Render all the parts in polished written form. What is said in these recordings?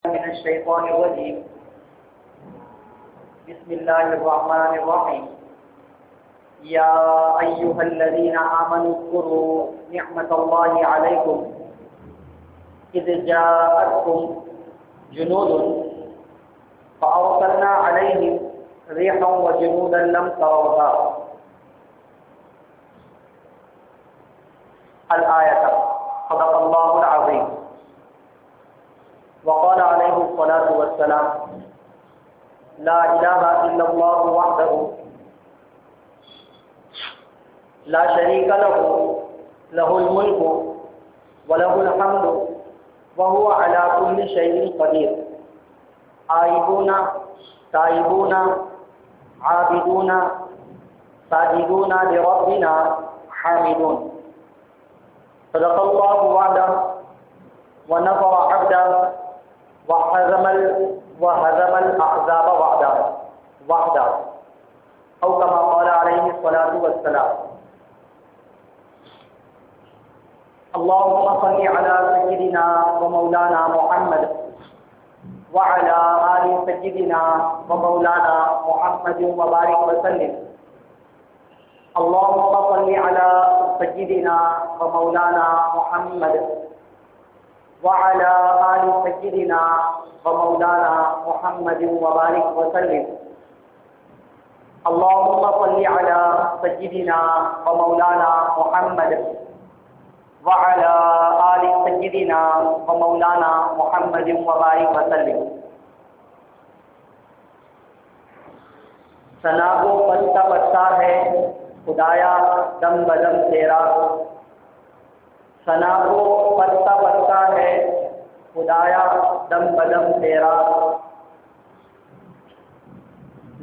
من الشيطان الرجيم بسم الله الرحمن الرحيم يا أيها الذين آمنوا اذكروا نعمة الله عليكم إذ جاءتكم جنود فأرسلنا عليهم ريحا وجنودا لم تروها الآية صدق الله العظيم. وقال عليه الصلاة والسلام لا إله إلا الله وحده لا شريك له له الملك وله الحمد وهو على كل شيء قدير آئبون تائبون عابدون ساجدون لربنا حامدون. صدق الله وعده ونصر عبده وهزم الأحزاب وحده أو كما قال عليه الصلاة والسلام. اللهم صل على سيدنا ومولانا محمد وعلى آل سيدنا ومولانا محمد وبارك وسلم. اللهم صل على سيدنا ومولانا محمد وعلى آل سيدنا ومولانا محمد وبارك وسلم. اللهم صل على سيدنا ومولانا محمد وعلى آل سيدنا ومولانا محمد وبارك وسلم. ثنا کو پتا پتا ہے خدایا دم بدم تیرا. ثنا کو پتا پتا ہے خدایا دم بدم تیرا.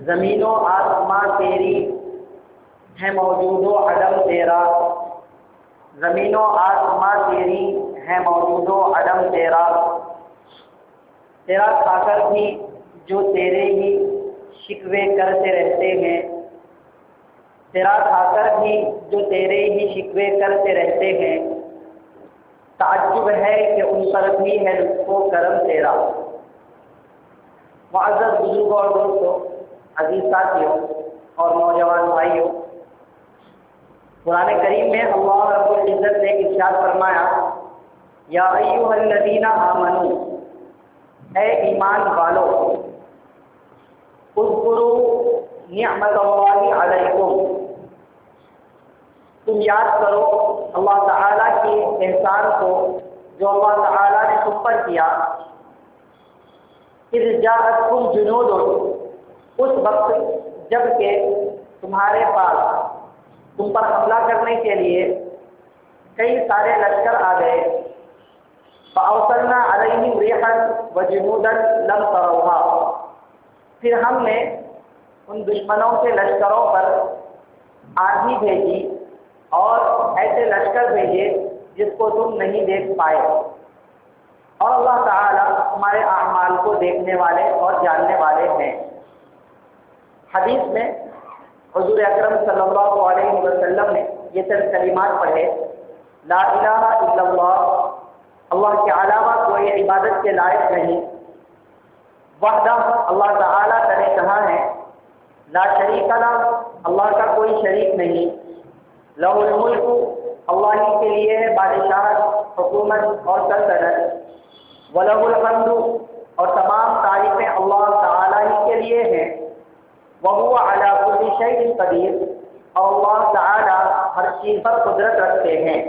زمین و آسماں تیری ہے موجود و عدم تیرا. زمین و آسماں تیری ہے موجود و عدم تیرا. تیرا کھا کر بھی جو تیرے ہی شکوے کرتے رہتے ہیں. تیرا کھا کر بھی جو تیرے ہی شکوے کرتے رہتے ہیں. تعجب ہے کہ ان پر بھی ہے لطف و کرم تیرا. معزز بزرگوں اور دوستوں، عزیز ساتھیوں اور نوجوان بھائیوں، قرآن کریم میں اللہ رب العزت نے ارشاد فرمایا یا ایھا الذین آمنوا، اے ایمان والو، اذکروا نعمت اللہ علیکم، تم یاد کرو اللہ تعالیٰ کے احسان کو جو اللہ تعالیٰ نے تم پر کیا. اذ جاءتکم جنود، اس وقت جب کہ تمہارے پاس تم پر حملہ کرنے کے لیے کئی سارے لشکر آ گئے. فأرسلنا علیہم ریحا وجنودا لم تروها، پھر ہم نے ان دشمنوں کے لشکروں پر آندھی بھیجی اور ایسے لشکر بھیجے جس کو تم نہیں دیکھ پائے. اور اللہ تعالیٰ ہمارے اعمال کو دیکھنے والے اور جاننے والے ہیں. حدیث میں حضور اکرم صلی اللہ علیہ وسلم نے یہ چند کلمات پڑھے، لا الہ الا اللہ، اللہ کے علاوہ کوئی عبادت کے لائق نہیں. وحدہ، اللہ تعالیٰ کا نے کہا ہے لا شریک لہ، اللہ کا کوئی شریک نہیں. لہ الملک، اللہ ہی کے لیے ہے بادشاہت، حکومت اور سلطنت. ولہ الحمد، اور تمام تعریفیں اللہ تعالیٰ ہی کے لیے ہیں. وَهُوَ عَلَى كُلِّ شَيْءٍ قَدِيرٌ، اور اللہ تعالیٰ ہر چیز پر قدرت رکھتے ہیں.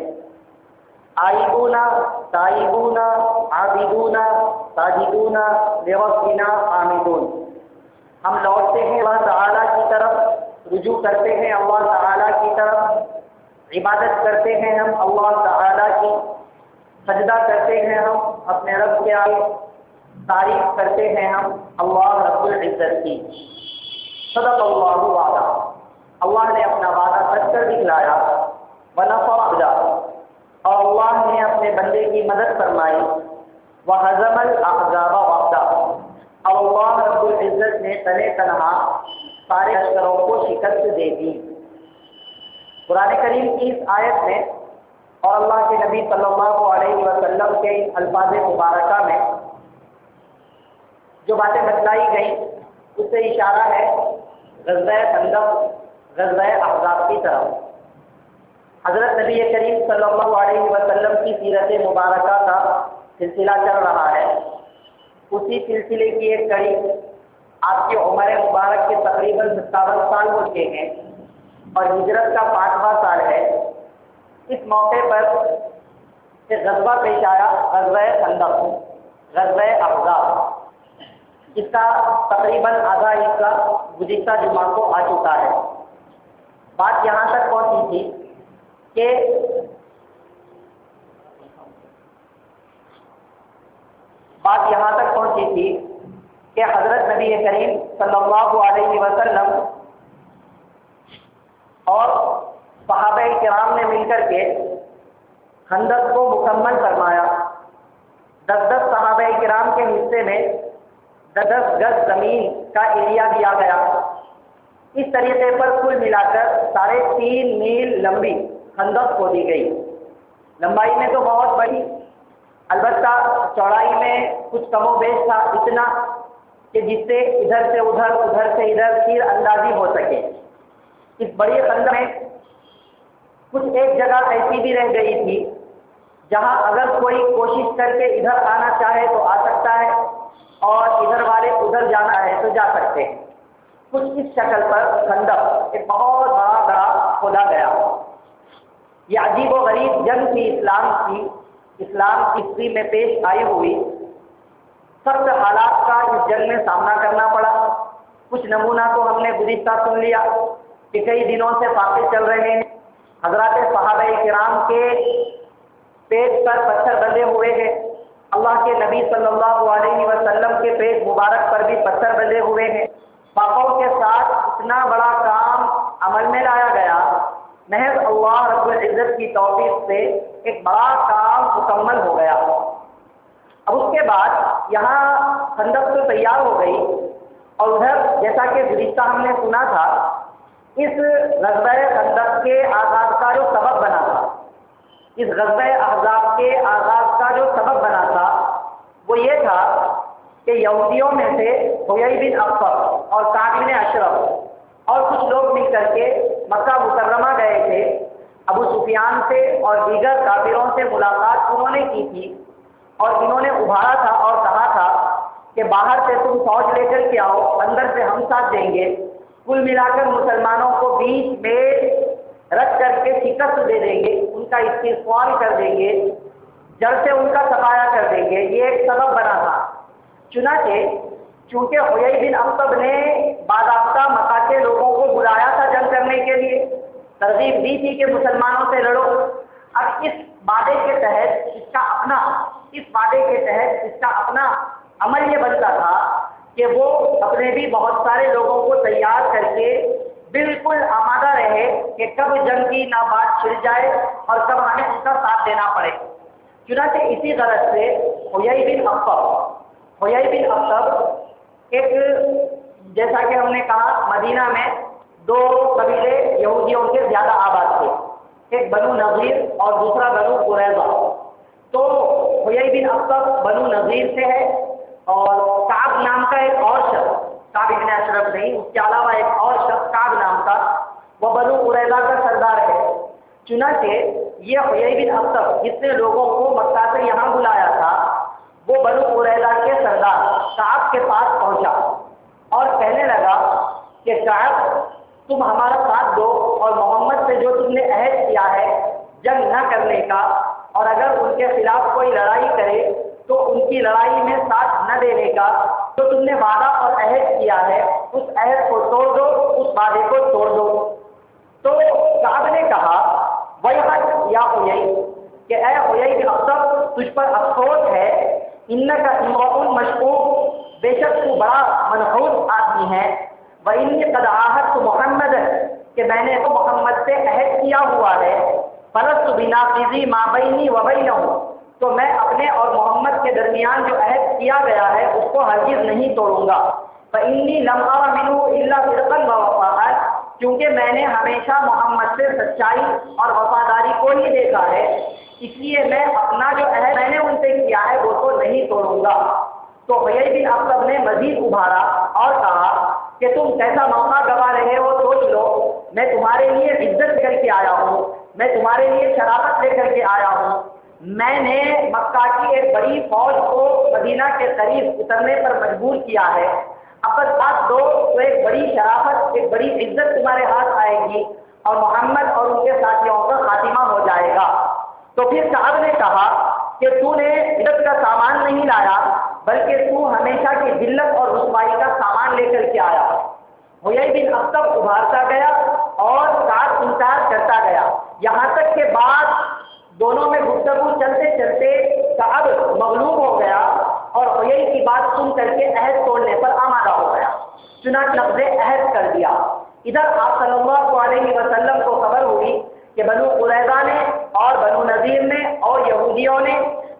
آئبون تائبون عابدون ساجدون لربنا حامدون، ہم لوٹتے ہیں اللہ تعالیٰ کی طرف، رجوع کرتے ہیں اللہ تعالیٰ کی طرف، عبادت کرتے ہیں ہم اللہ تعالیٰ کی، سجدہ کرتے ہیں ہم اپنے رب کے آگے، تعریف کرتے ہیں ہم اللہ رب العزت کی. صدق اللہ وعدہ، اللہ نے اپنا وعدہ سچ کر دکھلایا. ونصر عبدہ، اور اللہ نے اپنے بندے کی مدد فرمائی. وہزم الاحزاب وحدہ، اور اللہ رب العزت نے تنہ تنہا سارے لشکروں کو شکست دے دی. قرآن کریم کی اس آیت میں اور اللہ کے نبی صلی اللہ علیہ وسلم کے ان الفاظ مبارکہ میں جو باتیں بتلائی گئیں اس سے اشارہ ہے غزوہ خندق، غزوہ احزاب کی طرف۔ حضرت نبی کریم صلی اللہ علیہ وسلم کی سیرت مبارکہ کا سلسلہ چل رہا ہے۔ اسی سلسلے کی ایک کڑی آپ کی عمر مبارک کے تقریباً 57 سال ہو چکے ہیں اور ہجرت کا 5واں سال ہے۔ اس موقع پر ایک غزوہ پیش آیا، غزوہ خندق، غزوہ احزاب، جس کا تقریباً آدھا حصہ گزشتہ جمعہ کو آ چکا ہے۔ بات یہاں تک پہنچی تھی کہ حضرت نبی کریم صلی اللہ علیہ وسلم اور صحابہ کرام نے مل کر کے خندق کو مکمل فرمایا۔ 10 صحابہ کرام کے حصے میں 10 گز زمین کا ایریا دیا گیا۔ اس طریقے پر کل ملا کر 3.5 میل لمبی خندق کو دی گئی۔ لمبائی میں تو بہت بڑی، البتہ چوڑائی میں کچھ کم و بیش تھا، اتنا کہ جس سے ادھر سے ادھر، ادھر سے ادھر تیر اندازی ہو سکے۔ اس بڑی خندق میں کچھ ایک جگہ ایسی بھی رہ گئی تھی جہاں اگر کوئی کوشش کر کے ادھر آنا چاہے تو آ سکتا ہے اور ادھر والے ادھر جانا ہے تو جا سکتے ہیں۔ کچھ اس شکل پر خندق ایک بہت بڑا کھودا گیا۔ یہ عجیب و غریب جنگ تھی اسلام کی ہسٹری میں پیش آئی ہوئی سخت حالات کا اس جنگ میں سامنا کرنا پڑا۔ کچھ نمونہ تو ہم نے گزشتہ سن لیا کہ کئی دنوں سے فاقے چل رہے ہیں، حضرات صحابہ کرام کے پیٹ پر پتھر بندھے ہوئے ہیں، اللہ کے نبی صلی اللہ علیہ وسلم کے پیٹ مبارک پر بھی پتھر بندھے ہوئے ہیں۔ فاقوں کے ساتھ اتنا بڑا کام عمل میں لایا گیا، محض اللہ رب العزت کی توفیق سے ایک بڑا کام مکمل ہو گیا۔ اب اس کے بعد یہاں خندق تو تیار ہو گئی اور ادھر جیسا کہ گزشتہ ہم نے سنا تھا، اس غزوہ خندق کے آغاز کا جو سبب بنا تھا، اس غزوہ احزاب کے آغاز کا جو سبب بنا تھا وہ یہ تھا کہ یہودیوں میں سے حیی بن اخطب اور کعب بن اشرف اور کچھ لوگ مل کر کے مکہ مکرمہ گئے تھے۔ ابو سفیان سے اور دیگر کافروں سے ملاقات انہوں نے کی تھی اور انہوں نے ابھارا تھا اور کہا تھا کہ باہر سے تم فوج لے کر کے آؤ، اندر سے ہم ساتھ دیں گے، کل ملا کر مسلمانوں کو بیچ میں رکھ کر کے شکست دے دیں گے، ان کا استحصال کر دیں گے، جڑ سے ان کا صفایا کر دیں گے۔ یہ ایک سبب بنا تھا۔ چونکہ حیی بن اخطب نے باضابطہ مکہ کے لوگوں کو بلایا تھا جنگ کرنے کے لیے، ترغیب دی تھی کہ مسلمانوں سے لڑو۔ اب اس وعدے کے تحت اس کا اپنا عمل یہ بنتا تھا کہ وہ اپنے بھی بہت سارے لوگوں کو تیار کر کے بالکل آمادہ رہے کہ کب جنگ کی نہ بات چھڑ جائے اور کب ہمیں ان کا ساتھ دینا پڑے۔ چنانچہ اسی غرض سے حیی بن اخطب ایک، جیسا کہ ہم نے کہا، مدینہ میں 2 قبیلے یہودیوں کے زیادہ آباد تھے، ایک بنو نذیر اور دوسرا بنو قریظہ۔ تو حیی بن اخطب بنو نذیر سے ہے اور کعب نام کا ایک اور شخص، کعب بن اشرف نہیں، اس کے علاوہ ایک اور شخص کعب نام کا، وہ بنو قریظہ کا سردار ہے۔ چنانچہ یہ حیی بن اخطب جس نے لوگوں کو مکہ سے یہاں بلایا تھا، وہ بنو قریظہ کے سردار کعب کے پاس پہنچا اور کہنے لگا کہ کعب، تم ہمارا ساتھ دو اور محمد سے جو تم نے عہد کیا ہے جنگ نہ کرنے کا، اور اگر ان کے خلاف کوئی لڑائی کرے تو ان کی لڑائی میں ساتھ نہ دینے کا، جو تم نے وعدہ اور عہد کیا ہے اس عہد کو توڑ دو، اس وعدے کو توڑ دو۔ تو کعب نے کہا، ویحک یا حیی، کہ اے حیی بن اخطب، تجھ پر افسوس ہے، انکا امرؤ مشؤوم، بے شک تو بڑا منحوس آدمی ہے، وانی قد عاہدت محمد، کہ میں نے تو محمد سے عہد کیا ہوا ہے، فلست بناقضی ما بینی و بینہ، تو میں اپنے اور محمد کے درمیان جو عہد کیا گیا ہے اس کو ہرگز نہیں توڑوں گا۔ فانی لم ار منہ الا صدقا و وفاء، کیونکہ میں نے ہمیشہ محمد سے سچائی اور وفاداری کو ہی دیکھا ہے، اس لیے میں اپنا جو عہد میں نے ان سے کیا ہے وہ تو نہیں توڑوں گا۔ تو حیی بن اخطب نے مزید ابھارا اور کہا کہ تم کیسا موقع گوا رہے ہو، سوچ لو، میں تمہارے لیے عزت کر کے آیا ہوں، میں تمہارے لیے شرافت لے کر کے آیا ہوں، میں نے مکہ کی ایک بڑی فوج کو مدینہ کے قریب اترنے پر مجبور کیا ہے، اب بس بات دو تو ایک بڑی شرافت، ایک بڑی عزت تمہارے ہاتھ آئے گی اور محمد اور ان کے ساتھیوں کا خاتمہ ہو جائے گا۔ تو پھر کعب نے کہا کہ تو نے عزت کا سامان نہیں لایا بلکہ تو ہمیشہ کی ذلت اور رسوائی کا سامان لے کر کے آیا۔ حیی بن اخطب ابھارتا گیا اور کعب انکار کرتا گیا، یہاں تک کہ بعد دونوں میں گفتگو چلتے چلتے کعب مغلوب ہو گیا اور حیی کی بات سن کر کے عہد توڑنے پر آمادہ ہو گیا، چنانچہ لفظ عہد کر دیا۔ ادھر آپ صلی اللہ علیہ وسلم کو خبر ہوئی کہ بنو قریظہ نے اور بنو نذیر نے اور یہودیوں نے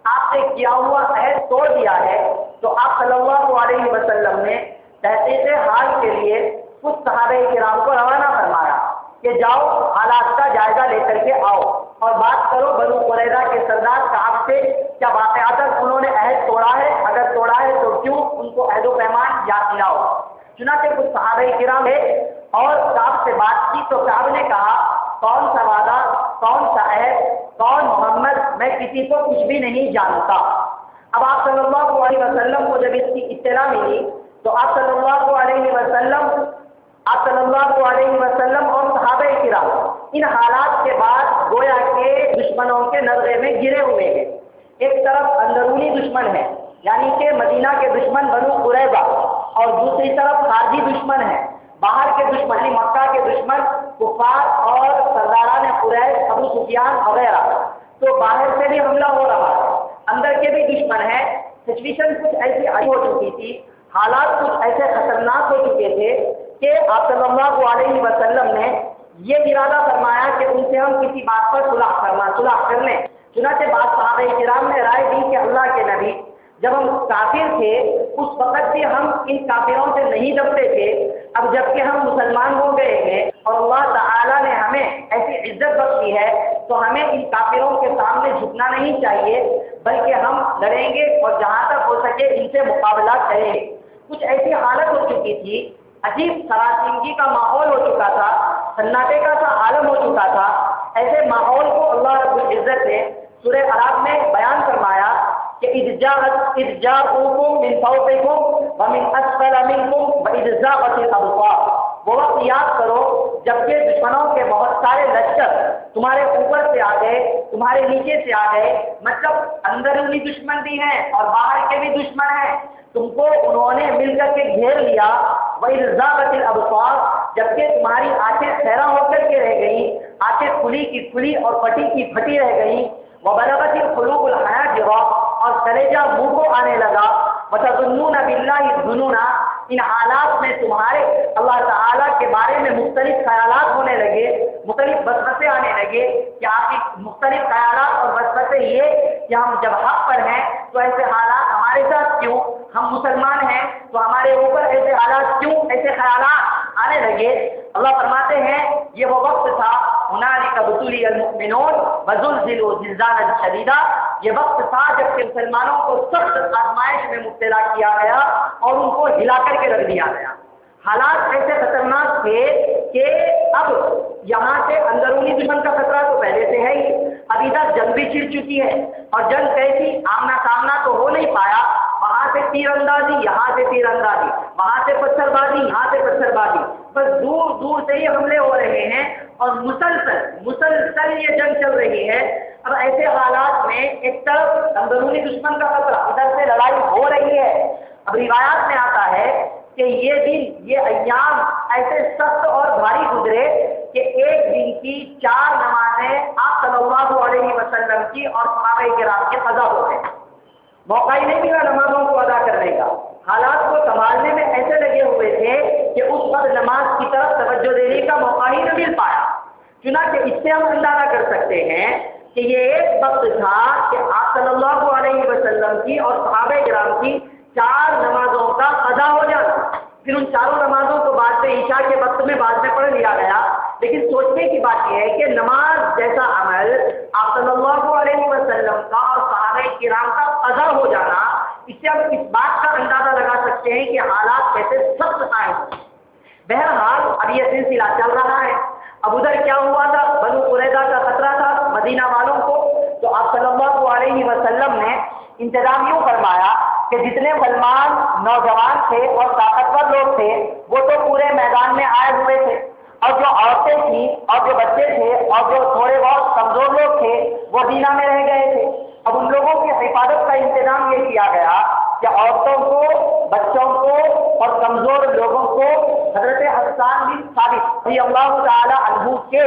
آپ سے کیا ہوا عہد توڑ دیا ہے، تو آپ صلی اللہ علیہ وسلم نے تحقیق حال کے لیے کچھ صحابہ کرام کو روانہ فرمایا کہ جاؤ حالات کا جائزہ لے کر کے آؤ اور بات کرو بنو قریظہ کے سردار کعب سے، کیا واقعات انہوں نے عہد توڑا ہے، اگر توڑا ہے تو کیوں، ان کو عہد و پیمان یاد دلاؤ۔ چنانچہ کچھ صحابہ کرام ہے اور کعب سے بات کی تو کعب نے کہا کون سا وعدہ، کون سا عہد، کون محمد، میں کسی کو کچھ بھی نہیں جانتا۔ اب آپ صلی اللہ علیہ وسلم کو جب اس کی اطلاع ملی تو آپ صلی اللہ علیہ وسلم اور صحابہ کرام ان حالات کے بعد گویا کے دشمنوں کے نظرے میں گرے ہوئے ہیں۔ ایک طرف اندرونی دشمن ہے یعنی کہ مدینہ کے دشمن بنو قریظہ اور دوسری طرف خارجی دشمن ہے، باہر کے دشمن یعنی مکہ کے دشمن کفار اور سرداران قریش ابو سفیان وغیرہ، تو باہر سے بھی حملہ ہو رہا ہے، اندر کے بھی دشمن ہے۔ سچویشن کچھ ایسی ہو چکی تھی، حالات کچھ ایسے خطرناک ہو چکے تھے کہ آپ صلی اللہ علیہ وسلم نے یہ ارادہ فرمایا کہ ان سے ہم کسی بات پر صلح کر لیں۔ چنانچہ بعض صحابہ کرام نے رائے دی کہ اللہ کے نبی، جب ہم کافر تھے اس وقت بھی ہم ان کافروں سے نہیں دبتے تھے، اب جب کہ ہم مسلمان ہو گئے ہیں اور اللہ تعالیٰ نے ہمیں ایسی عزت بخشی ہے تو ہمیں ان کافروں کے سامنے جھکنا نہیں چاہیے، بلکہ ہم لڑیں گے اور جہاں تک ہو سکے ان سے مقابلہ کریں گے۔ کچھ ایسی حالت ہو چکی تھی، عجیب سراسیمگی کا ماحول ہو چکا تھا، سناٹے کا سا عالم ہو چکا تھا۔ ایسے ماحول کو اللہ رب العزت نے سورہ اعراف میں بیان فرمایا کہ اذ جاءوکم من فوقکم ومن اسفل منکم واذ زاغت الابصار، وہ وقت یاد کرو جبکہ دشمنوں کے بہت سارے لشکر تمہارے اوپر سے آ گئے، تمہارے نیچے سے آ گئے، مطلب اندرونی دشمن بھی ہیں اور باہر کے بھی دشمن ہیں، تم کو انہوں نے مل کر کے گھیر لیا۔ وَإِذْ زَاغَتِ الْأَبْصَارُ، جبکہ تمہاری آنکھیں خیرہ ہو کر کے رہ گئیں، آنکھیں کھلی کی کھلی اور پھٹی کی پھٹی رہ گئیں۔ وَبَلَغَتِ الْقُلُوبُ الْحَنَاجِرَ، اور کلیجہ منہ کو آنے لگا۔ وَتَظُنُّونَ بِاللَّهِ الظُّنُونَ، ان حالات میں تمہارے اللہ تعالیٰ کے بارے میں مختلف خیالات ہونے لگے، مختلف وسوسے آنے لگے کہ آپ کی مختلف خیالات اور وسوسے یہ کہ ہم جب حق پر ہیں تو ایسے حالات ہمارے ساتھ کیوں، ہم مسلمان ہیں تو ہمارے اوپر ایسے حالات کیوں، ایسے خیالات آنے لگے۔ اللہ فرماتے ہیں یہ وہ وقت تھا هنالک ابتلی المؤمنون وزلزلوا زلزالا شدیدا، یہ وقت تھا جب کہ مسلمانوں کو سخت آزمائش میں مبتلا کیا گیا اور ان کو ہلا کر کے رکھ دیا گیا۔ حالات ایسے خطرناک تھے کہ اب یہاں سے اندرونی دشمن کا خطرہ تو پہلے سے ہے ہی، اب ادھر جنگ بھی چھڑ چکی ہے اور جنگ کیسی، آمنا سامنا تو ہو نہیں پایا، وہاں سے تیر اندازی، یہاں سے تیر اندازی، وہاں سے پتھر بازی، یہاں سے پتھر بازی، بس دور دور سے ہی حملے ہو رہے ہیں اور مسلسل یہ جنگ چل رہی ہے۔ اب ایسے حالات میں ایک طرف اندرونی دشمن کا خطرہ، ادھر سے لڑائی ہو رہی ہے۔ اب روایات میں آتا ہے کہ یہ دن، یہ ایام ایسے سخت اور بھاری گزرے کہ ایک دن کی 4 نمازیں آپ صلی اللہ علیہ وسلم کی اور صحابہ کرام کے قضا ہو گئے، موقع ہی نہیں ملا نمازوں کو ادا کرنے کا۔ حالات کو سنبھالنے میں ایسے لگے ہوئے تھے کہ اس وقت نماز کی طرف توجہ دینے کا موقع ہی نہ مل پایا۔ چنانچہ اس سے ہم اندازہ کر سکتے ہیں کہ یہ ایک وقت تھا کہ آپ صلی اللہ علیہ وسلم کی اور صحابہ کرام کی 4 نمازوں کا قضا ہو جانا۔ پھر ان 4 نمازوں کو بعد میں عشاء کے وقت میں بعد میں پڑھ لیا گیا، لیکن سوچنے کی بات یہ ہے کہ نماز جیسا عمل آپ صلی اللہ علیہ وسلم کا اور صحابہ کرام کا قضا ہو جانا، اس سے ہم اس بات کا اندازہ لگا سکتے ہیں کہ حالات کیسے سخت آئے. بہرحال اب یہ سلسلہ چل رہا ہے. اب ادھر کیا ہوا تھا؟ بنو قریظہ کا خطرہ تھا مدینہ والوں کو. تو آپ صلی اللہ علیہ وسلم نے انتظام یوں فرمایا کہ جتنے مسلمان نوجوان تھے اور طاقتور لوگ تھے وہ تو پورے میدان میں آئے ہوئے تھے، اور جو عورتیں تھیں اور جو بچے تھے اور جو تھوڑے بہت کمزور لوگ تھے وہ مدینہ میں رہ گئے تھے. اب ان لوگوں کی حفاظت کا انتظام یہ کیا گیا کہ عورتوں کو، بچوں کو اور کمزور لوگوں کو حضرت حسان بن ثابت رضی اللہ تعالی عنہ کے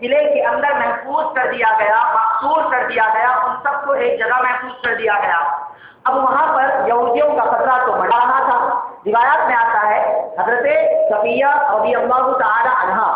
قلعے کے اندر محفوظ کر دیا گیا، محصور کر دیا گیا، ان سب کو ایک جگہ محفوظ کر دیا گیا. اب وہاں پر یہودیوں کا خطرہ تو بڑھ رہا تھا. روایات میں آتا ہے حضرت صفیہ رضی اللہ تعالی عنہا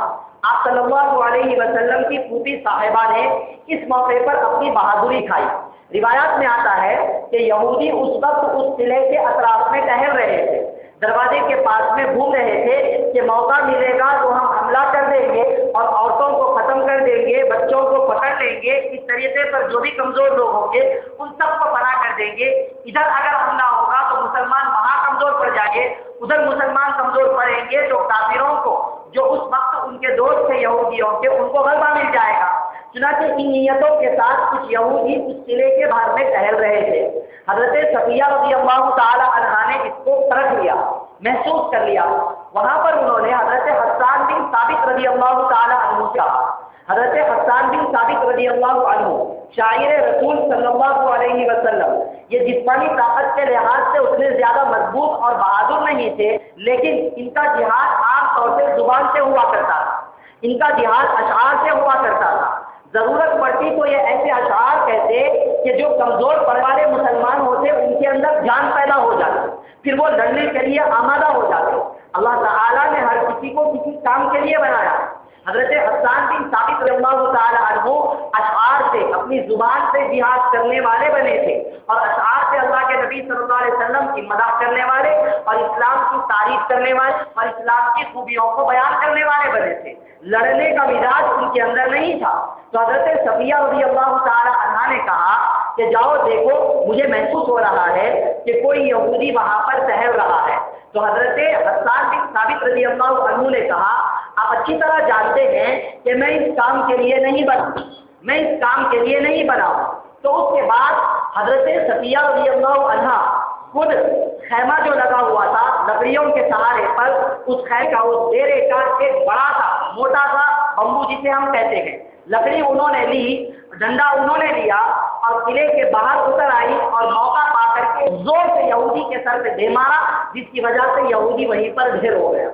آپ صلی اللہ علیہ وسلم کی پھوپھی صاحبہ نے اس موقع پر اپنی بہادری کھائی. روایات میں آتا ہے کہ یہودی اس وقت اس قلعے کے اطراف میں ٹہل رہے تھے، دروازے کے پاس میں گھوم رہے تھے کہ موقع ملے گا تو ہم حملہ کر دیں گے اور عورتوں کو ختم کر دیں گے، بچوں کو پکڑ لیں گے. اس طریقے پر جو بھی کمزور لوگ ہوں گے ان سب کو پناہ کر دیں گے. ادھر اگر حملہ ہوگا تو مسلمان وہاں کمزور پڑ جائیں گے، ادھر مسلمان کمزور پڑیں گے، جو کافروں کو، جو اس وقت ان کے دوست تھے یہودیوں کے، ان کو غلبہ مل جائے گا. چنانچہ ان نیتوں کے ساتھ کچھ یہودی اس قلعے کے باہر میں ٹہل رہے تھے. حضرت صفیہ رضی اللہ تعالی عنہا نے اس کو پرکھ لیا، محسوس کر لیا. وہاں پر انہوں نے حضرت حسان بن ثابت رضی اللہ تعالی عنہ سے کہا. حضرت حسان بن ثابت رضی اللہ عنہ شاعر رسول صلی اللہ علیہ وسلم، یہ جسمانی طاقت کے لحاظ سے اتنے زیادہ مضبوط اور بہادر نہیں تھے، لیکن ان کا جہاد عام طور سے زبان سے ہوا کرتا تھا، ان کا جہاد اشعار سے ہوا کرتا تھا. ضرورت پڑتی تو یہ ایسے اشعار کہتے کہ جو کمزور پڑنے والے مسلمان ہوتے ان کے اندر جان پیدا ہو جاتی، پھر وہ لڑنے کے لیے آمادہ ہو جاتے. اللہ تعالیٰ نے ہر کسی کو کسی کام کے لیے بنایا. حضرت حسان بن ثابت رضی اللہ تعالی عنہ اشعار سے، اپنی زبان سے جہاد کرنے والے بنے تھے، اور اشعار سے اللہ کے نبی صلی اللہ علیہ وسلم کی مدح کرنے والے اور اسلام کی تعریف کرنے والے اور اسلام کی خوبیوں کو بیان کرنے والے بنے تھے. لڑنے کا مزاج ان کے اندر نہیں تھا. تو حضرت صفیہ رضی اللہ تعالی عنہا نے کہا کہ جاؤ دیکھو، مجھے محسوس ہو رہا ہے کہ کوئی یہودی وہاں پر ٹہل رہا ہے. تو حضرت حسان بن ثابت رضی اللہ عنہ نے کہا آپ اچھی طرح جانتے ہیں کہ میں اس کام کے لیے نہیں بنا ہوں. تو اس کے بعد حضرت صفیہ رضی اللہ عنہا خود خیمہ جو لگا ہوا تھا لکڑیوں کے سہارے پر، اس خیمے کا، اس ڈیرے کا ایک بڑا سا موٹا سا بمبو جسے ہم کہتے ہیں، لکڑی انہوں نے لی، ڈنڈا انہوں نے لیا اور قلعے کے باہر اتر آئی اور موقع پا کر کے زور سے یہودی کے سر پہ دے مارا، جس کی وجہ سے یہودی وہیں پر ڈھیر ہو گیا.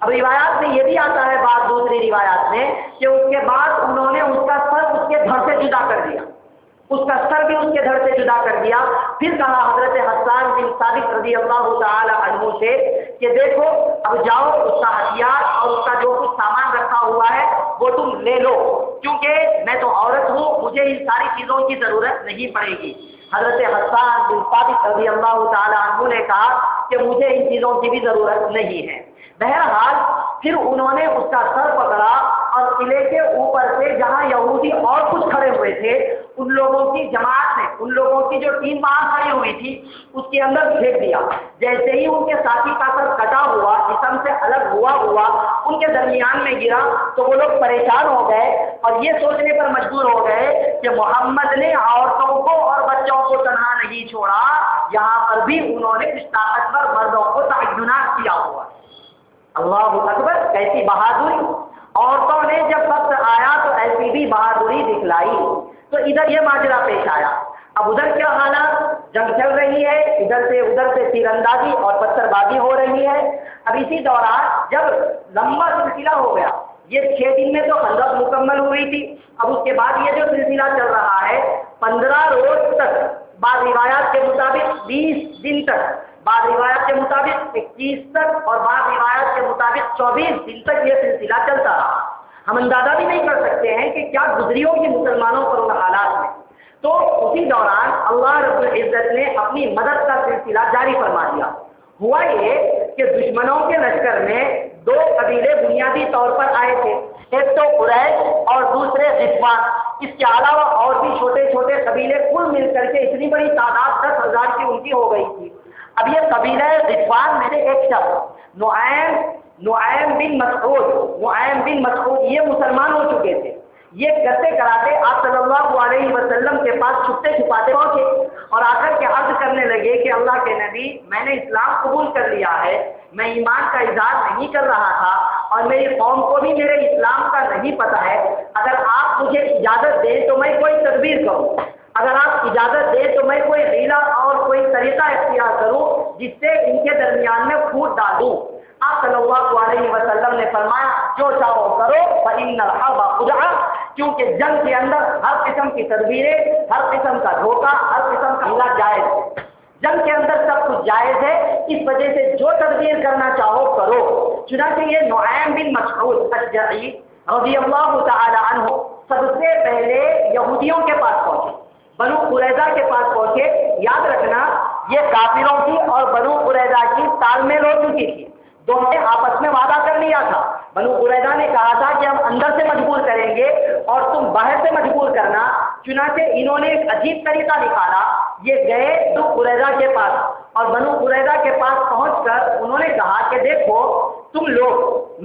اب روایات میں یہ بھی آتا ہے، بعض دوسری روایات میں، کہ اس کے بعد انہوں نے اس کا سر اس کے دھڑ سے جدا کر دیا، اس کا سر بھی اس کے دھڑ سے جدا کر دیا. پھر کہا حضرت حسان بن ثابت رضی اللہ تعالی عنہ سے کہ دیکھو اب جاؤ، اس کا ہتھیار اور اس کا جو کچھ سامان رکھا ہوا ہے وہ تم لے لو، کیونکہ میں تو عورت ہوں، مجھے ان ساری چیزوں کی ضرورت نہیں پڑے گی. حضرت حسان بن ثابت رضی اللہ تعالی عنہ نے کہا کہ مجھے ان چیزوں کی بھی ضرورت نہیں ہے. بہرحال پھر انہوں نے اس کا سر پکڑا اور قلعے کے اوپر سے جہاں یہودی اور کچھ کھڑے ہوئے تھے ان لوگوں کی جماعت نے، ان لوگوں کی جو ٹیم وہاں کھڑی ہوئی تھی اس کے اندر پھینک دیا. جیسے ہی ان کے ساتھی کا سر کٹا ہوا، جسم سے الگ ہوا ان کے درمیان میں گرا تو وہ لوگ پریشان ہو گئے اور یہ سوچنے پر مجبور ہو گئے کہ محمد نے عورتوں کو اور بچوں کو تنہا نہیں چھوڑا، یہاں پر بھی انہوں نے کچھ طاقتور مردوں کو تعینات کیا ہوا. اللہ اکبر، کیسی بہادری! عورتوں نے جب وقت آیا تو ایسی بھی بہادری دکھلائی. تو ادھر یہ ماجرا پیش آیا. اب ادھر کیا حالات، جنگ چل رہی ہے، ادھر سے تیر اندازی اور پتھر بازی ہو رہی ہے. اب اسی دوران جب لمبا سلسلہ ہو گیا، یہ 6 دن میں تو خندق مکمل ہوئی تھی، اب اس کے بعد یہ جو سلسلہ چل رہا ہے 15 روز تک، بعض روایات کے مطابق 20 دن تک، بعض روایات کے مطابق 21 تک اور بعض روایات کے مطابق 24 دن تک یہ سلسلہ چلتا رہا. ہم اندازہ بھی نہیں کر سکتے ہیں کہ کیا گزری ہوگی مسلمانوں پر ان حالات میں. تو اسی دوران اللہ رب العزت نے اپنی مدد کا سلسلہ جاری فرما دیا. ہوا یہ کہ دشمنوں کے لشکر میں دو قبیلے بنیادی طور پر آئے تھے، ایک تو قریش اور دوسرے غطفان، اس کے علاوہ اور بھی چھوٹے چھوٹے قبیلے، کل مل کر کے اتنی بڑی تعداد 10,000 کی ان کی ہو گئی تھی۔ اب یہ قبیلہ غطفان میں سے ایک شخص نعیم بن مسعود یہ مسلمان ہو چکے تھے۔ یہ کرتے کراتے آپ صلی اللہ علیہ وسلم کے پاس چھپتے چھپاتے پہنچے اور آ کر کے عرض کرنے لگے کہ اللہ کے نبی، میں نے اسلام قبول کر لیا ہے، میں ایمان کا اظہار نہیں کر رہا تھا اور میری قوم کو بھی میرے اسلام کا نہیں پتہ ہے، اگر آپ مجھے اجازت دیں تو میں کوئی تدبیر کروں، اگر آپ اجازت دیں تو میں کوئی حیلہ اور کوئی طریقہ اختیار کروں جس سے ان کے درمیان میں پھوٹ ڈالوں۔ آپ صلی اللہ علیہ وسلم نے فرمایا جو چاہو کرو، فإن الحرب خدعہ، کیونکہ جنگ کے اندر ہر قسم کی تدبیریں، ہر قسم کا دھوکہ، ہر قسم کا حملہ جائز ہے، جنگ کے اندر سب کچھ جائز ہے، اس وجہ سے جو تدبیر کرنا چاہو کرو۔ چنانچہ یہ نعیم بن مسعود اشجعی رضی اللہ تعالی عنہ سب سے پہلے یہودیوں کے پاس پہنچے، بنو قریظہ کے پاس پہنچے۔ یاد رکھنا یہ کافروں کی اور بنو قریظہ کی تال میل ہو چکی تھی، دونوں نے آپس میں وعدہ کر لیا تھا۔ بنو قریظہ نے کہا تھا کہ ہم اندر سے مجبور کریں گے اور تم باہر سے مجبور کرنا۔ چنانچہ انہوں نے ایک عجیب طریقہ نکالا، یہ گئے بنو قریظہ کے پاس اور بنو قریظہ کے پاس پہنچ کر انہوں نے کہا کہ دیکھو تم لوگ،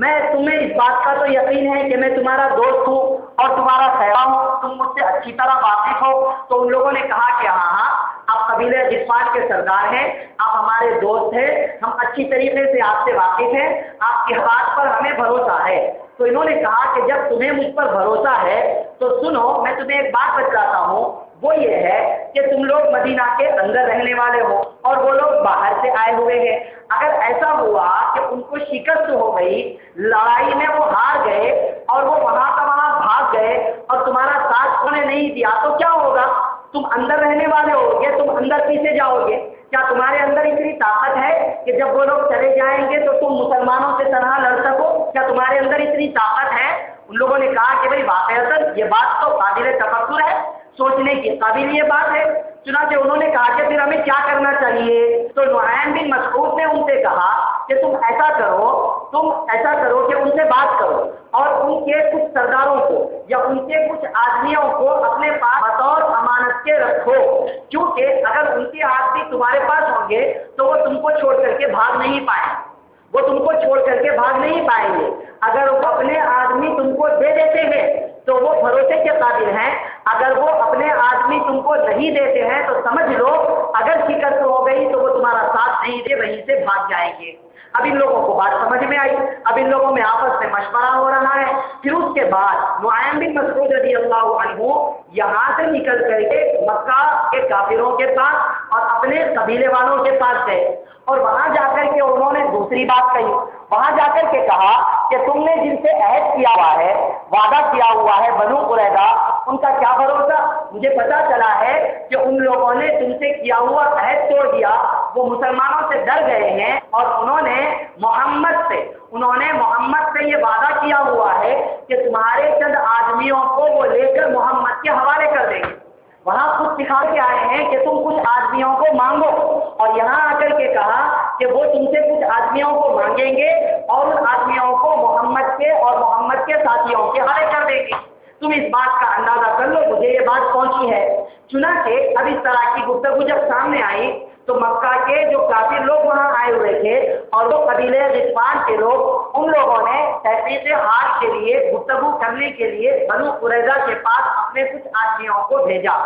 میں تمہیں اس بات کا تو یقین ہے کہ میں تمہارا دوست ہوں اور تمہارا خیرہ ہوں، تم مجھ سے اچھی طرح واقف ہو۔ تو ان لوگوں نے کہا کہ ہاں آپ قبیلہ غطفان کے سردار ہیں، آپ ہمارے دوست ہیں، ہم اچھی طریقے سے آپ سے واقف ہیں، آپ کی بات پر ہمیں بھروسہ ہے۔ تو انہوں نے کہا کہ جب تمہیں مجھ پر بھروسہ ہے تو سنو، میں تمہیں ایک بات بتلاتا ہوں، وہ یہ ہے کہ تم لوگ مدینہ کے اندر رہنے والے ہو اور وہ لوگ باہر سے آئے ہوئے ہیں۔ اگر ایسا ہوا کہ ان کو شکست ہو گئی، لڑائی میں وہ ہار گئے اور وہ وہاں کا وہاں بھاگ گئے اور تمہارا ساتھ انہیں نہیں دیا تو کیا ہوگا؟ تم اندر رہنے والے ہو گے، تم اندر پیچھے جاؤ گے۔ کیا تمہارے اندر اتنی طاقت ہے کہ جب وہ لوگ چلے جائیں گے تو تم مسلمانوں سے تنہا لڑ سکو؟ کیا تمہارے اندر اتنی طاقت ہے؟ ان لوگوں نے کہا کہ بھائی واقعتاً یہ بات تو قابل تفکر ہے، سوچنے کی قابل یہ بات ہے۔ چنانچہ انہوں نے کہا کہ پھر ہمیں کیا کرنا چاہیے؟ تو نعیم بن مسعود نے ان سے کہا کہ تم ایسا کرو کہ ان سے بات کرو اور ان کے کچھ سرداروں کو یا ان کے کچھ آدمیوں کو اپنے پاس بطور امانت کے رکھو، کیونکہ اگر ان کے آدمی تمہارے پاس ہوں گے تو وہ تم کو چھوڑ کر کے بھاگ نہیں پائیں گے۔ اگر وہ اپنے آدمی تم کو دے دیتے ہیں تو وہ بھروسے کے قابل ہیں، اگر وہ اپنے آدمی تم کو نہیں دیتے ہیں تو سمجھ لو اگر شکست ہو گئی تو وہ تمہارا ساتھ نہیں دے، وہیں سے بھاگ جائیں گے۔ اب ان لوگوں کو بات سمجھ میں آئی، اب ان لوگوں میں آپس میں مشورہ ہو رہا ہے۔ پھر اس کے بعد نعیم بن مسعود رضی اللہ عنہ یہاں سے نکل کر کے مکہ کے کافروں کے پاس اور اپنے قبیلے والوں کے پاس گئے اور وہاں جا کر کے انہوں نے دوسری بات کہی۔ وہاں جا کر کے کہا کہ تم نے جن سے عہد کیا ہوا ہے، وعدہ کیا ہوا ہے بنو قریظہ، ان کا کیا بھروسہ؟ مجھے پتا چلا ہے کہ ان لوگوں نے تم سے کیا ہوا عہد توڑ دیا، وہ مسلمانوں سے ڈر گئے ہیں اور انہوں نے محمد سے یہ وعدہ کیا ہوا ہے کہ تمہارے چند آدمیوں کو وہ لے کر محمد کے حوالے کر دیں گے۔ وہاں خود سکھا کے آئے ہیں کہ تم کچھ آدمیوں کو مانگو، اور یہاں آ کر کے کہا کہ وہ تم سے کچھ آدمیوں کو مانگیں گے اور ان آدمیوں کو محمد کے اور محمد کے ساتھیوں کے حوالے کر دیں گے۔ تم اس بات کا اندازہ کر لو، مجھے یہ بات پہنچی ہے۔ چنانچہ اب اس طرح کی گفتگو جب سامنے آئی تو مکہ کے جو کافر لوگ وہاں آئے ہوئے تھے اور وہ قبیلے غطفان کے لوگ، ان لوگوں نے تحقیق حال کے لیے گفتگو کرنے کے لیے بنو قریظہ کے پاس اپنے کچھ آدمیوں کو بھیجا۔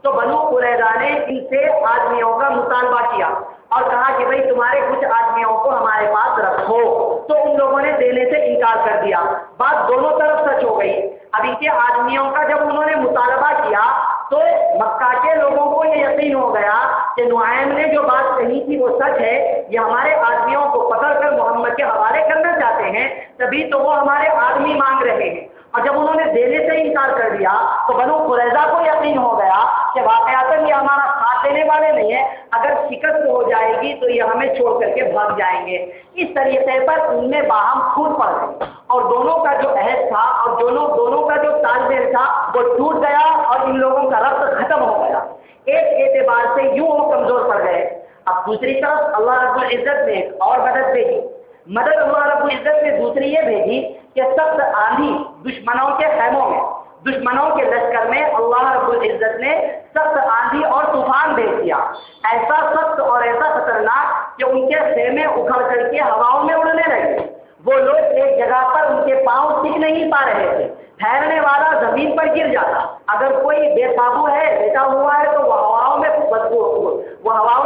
تو بنو قریظہ نے ان سے آدمیوں کا مطالبہ کیا اور کہا کہ بھئی تمہارے کچھ آدمیوں کو ہمارے پاس رکھو۔ تو ان لوگوں نے دینے سے انکار کر دیا، بات دونوں طرف سچ ہو گئی۔ اب ان کے آدمیوں کا جب انہوں نے مطالبہ کیا تو مکہ کے لوگوں کو یہ یقین ہو گیا کہ نعیم نے جو بات کہی تھی وہ سچ ہے، یہ ہمارے آدمیوں کو پکڑ کر محمد کے حوالے کرنا چاہتے ہیں، تبھی تو وہ ہمارے آدمی مانگ رہے ہیں۔ اور جب انہوں نے دینے سے انکار کر دیا تو بنو قریظہ کو یقین ہو گیا کہ واقعاتاً یہ ہمارا ساتھ دینے والے نہیں ہیں، اگر شکست ہو جائے گی تو یہ ہمیں چھوڑ کر کے بھاگ جائیں گے۔ اس طریقے پر ان میں باہم پھوٹ پڑ گئی اور دونوں کا جو عہد تھا اور دونوں کا جو تال میل تھا وہ ٹوٹ گیا اور ان لوگوں کا ربط ختم ہو گیا۔ ایک اعتبار سے یوں وہ کمزور پڑ گئے۔ اب دوسری طرف اللہ رب العزت نے ایک اور مدد بھیجی. مدد اللہ رب العزت نے دوسری یہ بھیجی کہ سخت آندھی دشمنوں کے خیموں میں، دشمنوں کے لشکر میں اللہ رب العزت نے سخت آندھی اور طوفان بھیج دیا، ایسا سخت اور ایسا خطرناک کہ ان کے خیمے اکھڑ کر کے ہواؤں میں اڑنے لگے. وہ لوگ ایک جگہ پر ان کے پاؤں ٹک نہیں پا رہے تھے، ٹھہرنے والا زمین پر گر جاتا. اگر کوئی بے قابو ہے، بیٹھا ہوا ہے، تو وہ ہواؤں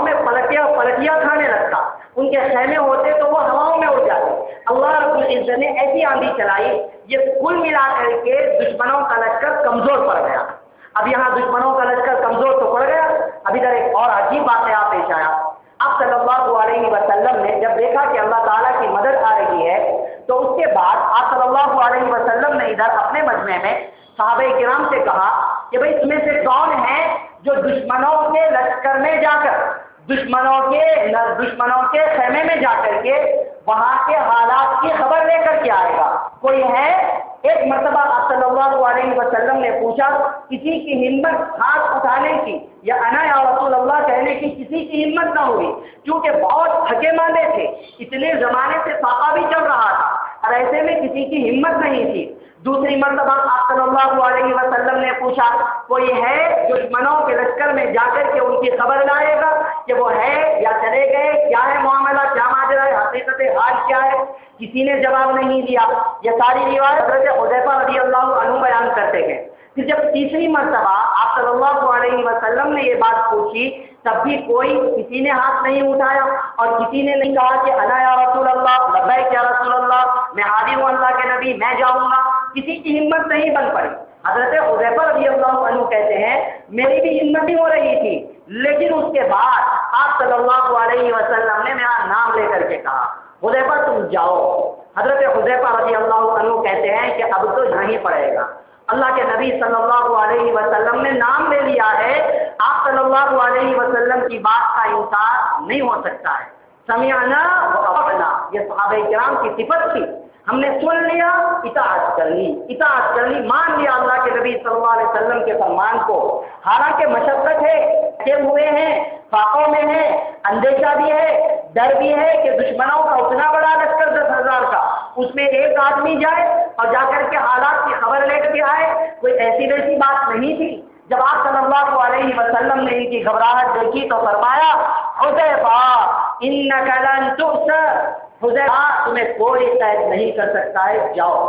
میں پلٹیاں کھانے لگتا. ان کے خیمے ہوتے تو وہ ہواؤں میں اڑ جاتے. اللہ رب العزت نے ایسی آندھی چلائی، یہ کل ملا کر کے دشمنوں کا لشکر کمزور پڑ گیا. اب یہاں دشمنوں کا لشکر کمزور تو پڑ گیا، اب ادھر ایک اور عجیب واقعہ پیش آیا. اب صلی اللہ علیہ وسلم نے جب دیکھا کہ اللہ تعالیٰ کی مدد آ رہی ہے، تو اس کے بعد آپ صلی اللہ علیہ وسلم نے ادھر اپنے مجمع میں صحابہ کرام سے کہا کہ بھئی اس میں سے کون ہے جو دشمنوں کے لشکر میں جا کر، دشمنوں کے خیمے میں جا کر کے وہاں کے حالات کی خبر لے کر کے آئے گا؟ کوئی ہے؟ ایک مرتبہ آپ صلی اللہ علیہ وسلم نے پوچھا، کسی کی ہمت ہاتھ اٹھانے کی یا انا یا رسول اللہ کہنے کی کسی کی ہمت نہ ہوئی، کیونکہ بہت تھکے ماندے تھے. اتنے زمانے سے فاقہ بھی چل رہا تھا اور ایسے میں کسی کی ہمت نہیں تھی. دوسری مرتبہ آپ صلی اللہ علیہ وسلم نے پوچھا، کوئی ہے دشمنوں کے لشکر میں جا کر کے ان کی خبر لائے گا کہ وہ ہے یا چلے گئے، کیا ہے معاملہ، کیا ماجرا ہے، حقیقت حال کیا ہے؟ کسی نے جواب نہیں دیا. یہ ساری روایت حضرت حذیفہ رضی اللہ عنہ بیان کرتے ہیں. پھر جب تیسری مرتبہ آپ صلی اللہ علیہ وسلم نے یہ بات پوچھی، تب بھی کسی نے ہاتھ نہیں اٹھایا اور کسی نے نہیں کہا کہ انا یا رسول اللہ، لبیک یا رسول اللہ، میں حاضر ہوں اللہ کے نبی، میں جاؤں گا. کسی کی ہمت نہیں بن پڑی. حضرت حذیفہ رضی اللہ عنہ کہتے ہیں میری بھی ہمت نہیں ہو رہی تھی، لیکن اس کے بعد آپ صلی اللہ علیہ وسلم نے میرا نام لے کر کے کہا، حذیفہ تم جاؤ. حضرت حذیفہ رضی اللہ عنہ کہتے ہیں کہ اب تو جانا ہی پڑے گا. اللہ کے نبی صلی اللہ علیہ وسلم نے نام لے لیا ہے، آپ صلی اللہ علیہ وسلم کی بات کا انکار نہیں ہو سکتا ہے. سمعنا و اطعنا، یہ صحابہ کرام کی صفت تھی. ہم نے سن لیا، اطاعت کر لی، مان لیا اللہ کے نبی صلی اللہ علیہ وسلم کے فرمان کو. حالانکہ مشقت ہے، تھکے ہوئے ہیں، فاقوں میں ہے، اندیشہ بھی ہے، ڈر بھی ہے کہ دشمنوں کا اتنا بڑا لشکر 10,000 کا، اس میں ایک آدمی جائے اور جا کر کے حالات کی خبر لے کے آئے. کوئی ایسی ویسی بات نہیں تھی. جب آپ صلی اللہ علیہ وسلم نے ان کی گھبراہٹ دیکھی تو فرمایا، حذیفہ انک لن تؤسر، حذیفہ تمہیں کوئی قید نہیں کر سکتا ہے، جاؤ.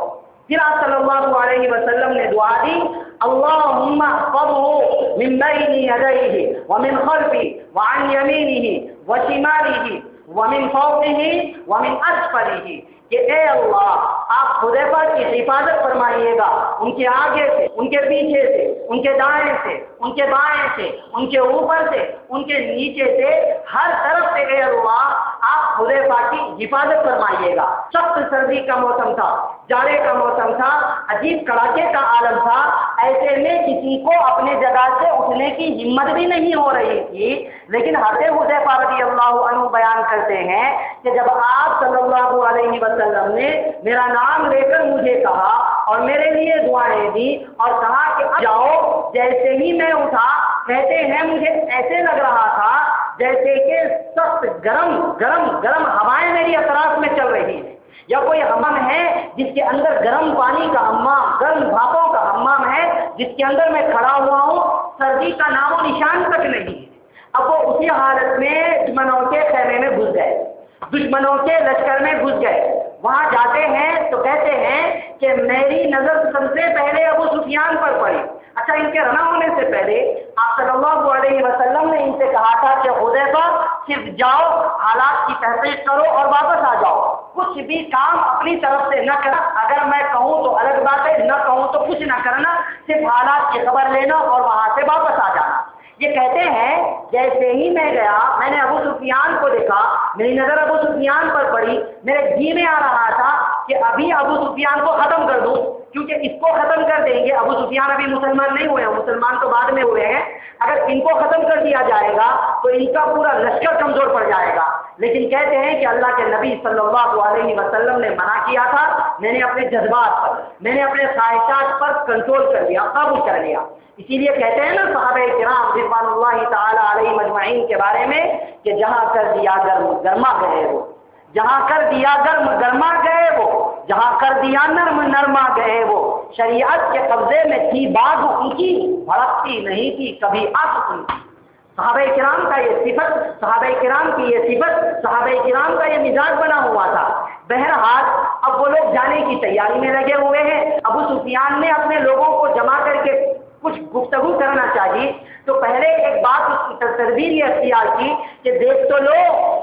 پھر آپ صلی اللہ علیہ وسلم نے دعا دی، اللہم احفظہ من بین یدیہ ومن خلفہ وعن یمینہ وشمالہ ومن فوقہ ومن اسفلہ، کہ اے اللہ آپ حذیفہ کی حفاظت فرمائیے گا، ان کے آگے سے، ان کے پیچھے سے، ان کے دائیں سے، ان کے بائیں سے، ان کے اوپر سے، ان کے نیچے سے، ہر طرف سے اے اللہ آپ حذیفہ کی حفاظت فرمائیے گا. سخت سردی کا موسم تھا، جاڑے کا موسم تھا، عجیب کڑاکے کا عالم تھا. ایسے میں کسی کو اپنے جگہ سے اٹھنے کی ہمت بھی نہیں ہو رہی تھی. لیکن حضرت حذیفہ رضی اللہ عنہ بیان کرتے ہیں کہ جب آپ صلی اللہ علیہ وسلم نے میرا نام لے کر مجھے کہا اور میرے لیے دعائیں دی اور کہا کہ جاؤ، جیسے ہی میں اٹھا، کہتے ہیں مجھے ایسے لگ رہا تھا جیسے کہ سخت گرم ہوائیں میری اطراف میں چل رہی ہیں، یا کوئی حمام ہے جس کے اندر گرم پانی کا حمام، گرم بھاپوں کا حمام ہے جس کے اندر میں کھڑا ہوا ہوں، سردی کا نام و نشان تک نہیں ہے. اب وہ اسی حالت میں دشمنوں کے خیمے میں گھس گئے، دشمنوں کے لشکر میں گھس گئے. وہاں جاتے ہیں تو کہتے ہیں کہ میری نظر سب سے پہلے ابو سفیان پر پڑی. اچھا، ان کے رنا ہونے سے پہلے آپ صلی اللہ علیہ وسلم نے ان سے کہا تھا کہ حذیفہ صرف جاؤ، حالات کی تحقیق کرو اور واپس آ جاؤ، کچھ بھی کام اپنی طرف سے نہ کرنا. اگر میں کہوں تو الگ بات ہے، نہ کہوں تو کچھ نہ کرنا، صرف حالات کی خبر لینا اور وہاں سے واپس آ جانا. یہ کہتے ہیں جیسے ہی میں گیا، میں نے ابو سفیان کو دیکھا، میری نظر ابو سفیان پر پڑی. میرے جی میں آ رہا تھا کہ ابھی ابو سفیان کو ختم کر دوں، کیونکہ اس کو ختم کر دیں گے، ابو سفیان ابھی مسلمان نہیں ہوئے ہیں، مسلمان تو بعد میں ہوئے ہیں، اگر ان کو ختم کر دیا جائے گا تو ان کا پورا لشکر کمزور پڑ جائے گا. لیکن کہتے ہیں کہ اللہ کے نبی صلی اللہ علیہ وسلم نے منع کیا تھا. میں نے اپنے جذبات پر، میں نے اپنے خواہشات پر کنٹرول کر لیا، قابو کر لیا. اسی لیے کہتے ہیں نا صحابہ کرام رضوان اللہ تعالی علیہم اجمعین کے بارے میں کہ جہاں کر دیا گرم گرما گئے وہ، جہاں کر دیا گرم گرما گئے وہ، جہاں کر دیا نرم نرما گئے وہ، شریعت کے قبضے میں تھی باغ ان کی، بھڑکتی نہیں تھی کبھی آگ ان کی۔ صحابہ کرام کا یہ صفت، صحابہ کرام کی یہ صفت، صحابہ کرام کا یہ مزاج بنا ہوا تھا۔ بہرحال اب وہ لوگ جانے کی تیاری میں لگے ہوئے ہیں۔ ابو سفیان نے اپنے لوگوں کو جمع کر کے کچھ گفتگو کرنا چاہیے تو پہلے ایک بات اس کی تدبیر یہ اختیار کی کہ دیکھ تو لو